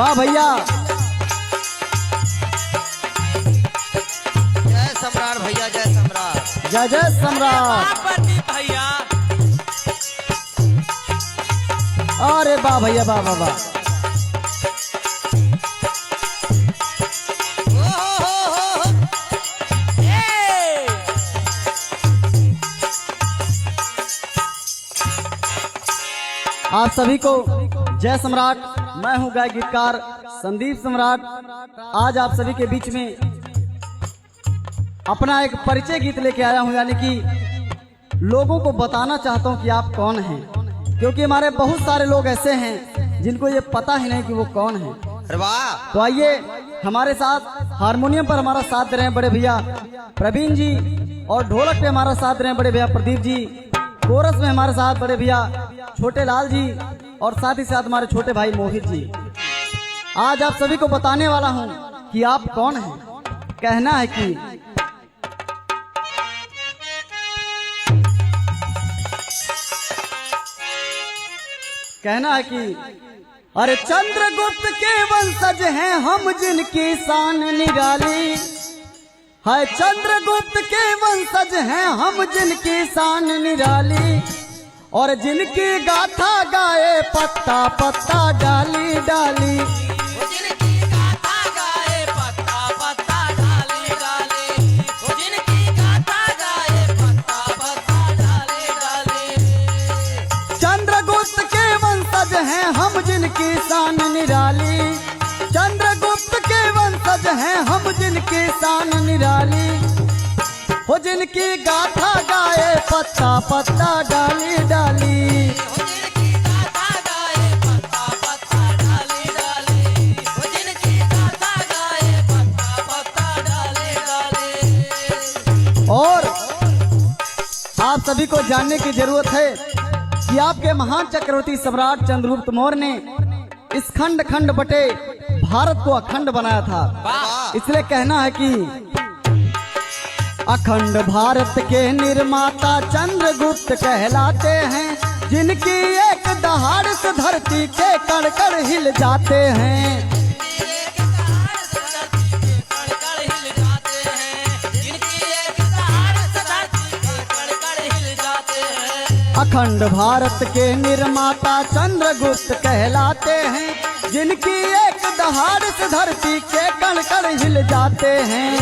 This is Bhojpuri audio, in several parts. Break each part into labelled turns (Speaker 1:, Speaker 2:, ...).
Speaker 1: वाह भैया,
Speaker 2: जय सम्राट भैया, जय सम्राट,
Speaker 1: जय जय सम्राट।
Speaker 3: भैया
Speaker 1: अरे वाह भैया, वाह वाह वाह। आप सभी को जय सम्राट। मैं हूं गायक गीतकार संदीप सम्राट। आज आप सभी के बीच में अपना एक परिचय गीत लेके आया हूं, यानी कि लोगों को बताना चाहता हूं कि आप कौन हैं, क्योंकि हमारे बहुत सारे लोग ऐसे हैं जिनको ये पता ही नहीं कि वो कौन है।
Speaker 2: अरे वाह।
Speaker 1: तो आइए हमारे साथ हारमोनियम पर हमारा साथ दे रहे हैं बड़े भैया प्रवीण जी, और ढोलक पे हमारा साथ दे रहे हैं बड़े भैया प्रदीप जी, कोरस में हमारे साथ बड़े भैया छोटे लाल जी, और साथ ही साथ हमारे छोटे भाई मोहित जी। आज आप सभी को बताने वाला हूं कि आप कौन हैं। कहना है कि अरे चंद्रगुप्त के वंशज हैं हम, जिनकी शान निराली है। चंद्रगुप्त के वंशज हैं हम, जिनकी शान निराली, और जिनकी गाथा गाए पत्ता पत्ता डाली डाली।
Speaker 3: जिनकी गाथा गाए पत्ता पत्ता डाली डाली, जिनकी गाथा गाए पत्ता पत्ता डाली डाली।
Speaker 1: चंद्रगुप्त के वंशज हैं हम, जिनकी शान निराली। चंद्रगुप्त के वंशज हैं हम, जिनकी शान निराली, हो जिनकी गाथा गाए पत्ता पत्ता डाली डाली।
Speaker 3: जिनकी गाथा गाए पत्ता पत्ता डाली डाली, जिनकी गाथा गाए पत्ता पत्ता डाली डाली।
Speaker 1: और आप सभी को जानने की जरूरत है कि आपके महान चक्रवर्ती सम्राट चंद्रगुप्त मौर्य ने इस खंड खंड बटे भारत को अखंड बनाया था। इसलिए कहना है कि अखंड भारत के निर्माता चंद्रगुप्त कहलाते हैं, जिनकी एक दहाड़ से धरती के कण कण हिल जाते हैं। अखंड भारत के निर्माता चंद्रगुप्त कहलाते हैं, जिनकी एक दहाड़ से धरती के कण कण हिल जाते हैं।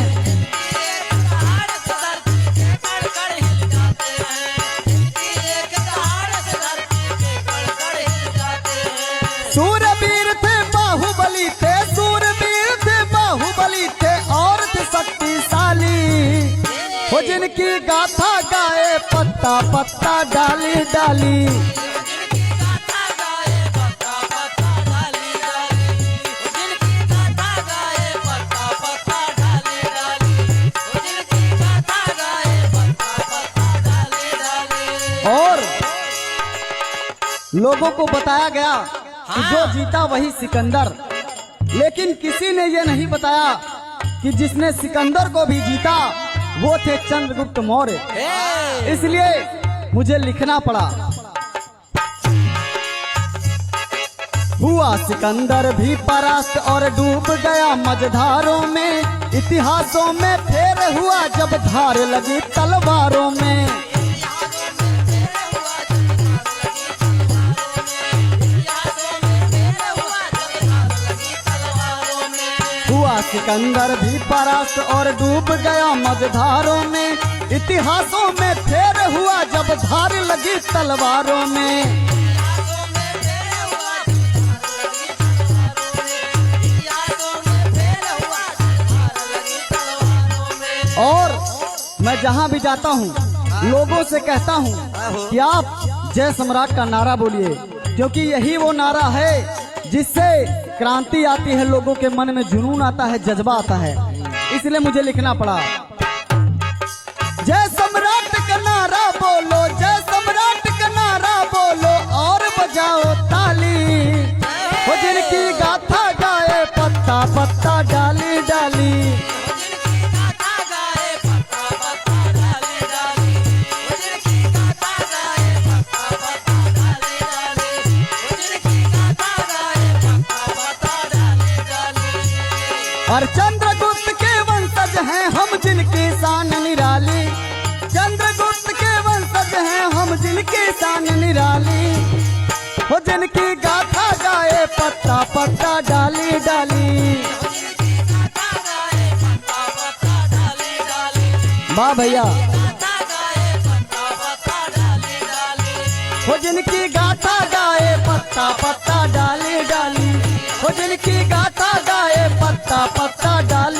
Speaker 1: सूरवीर थे बाहुबली थे, सूरवीर थे बाहुबली थे, और थे शक्तिशाली, हो जिनकी गाथा गाए पत्ता पत्ता डाली डाली। और लोगों को बताया गया कि जो जीता वही सिकंदर, लेकिन किसी ने ये नहीं बताया कि जिसने सिकंदर को भी जीता वो थे चंद्रगुप्त मौर्य। इसलिए मुझे लिखना पड़ा। हुआ सिकंदर भी परास्त और डूब गया मझधारों में, इतिहासों में फेर हुआ जब धार लगी तलवारों में। हुआ सिकंदर भी परास्त और डूब गया मझधारों में, इतिहासों में फेर हुआ जब धार लगी तलवारों में। और मैं जहां भी जाता हूं लोगों से कहता हूं कि आप जय सम्राट का नारा बोलिए, क्योंकि यही वो नारा है जिससे क्रांति आती है, लोगों के मन में जुनून आता है, जज्बा आता है। इसलिए मुझे लिखना पड़ा। जय सम्राट का नारा बोलो, जय सम्राट का नारा बोलो, और बजाओ ताली, हो जिनकी गाथा गाए पत्ता पत्ता डाली डाली। और चंद्रगुप्त के वंशज हैं हम जिनकी शान निराली, चंद्रगुप्त के वंशज हैं हम जिनकी शान निराली, वो जिनकी गाथा गाए पत्ता पत्ता डाली डाली।
Speaker 3: जिनकी गाथा गाए पत्ता पत्ता डाली डाली,
Speaker 1: वाह भैया।
Speaker 3: गाथा गाए पत्ता पत्ता डाली डाली,
Speaker 1: वो जिनकी गाथा गाए पत्ता पत्ता डाली डाली, वो जिनकी गाथा गाए पत्ता पत्ता डाली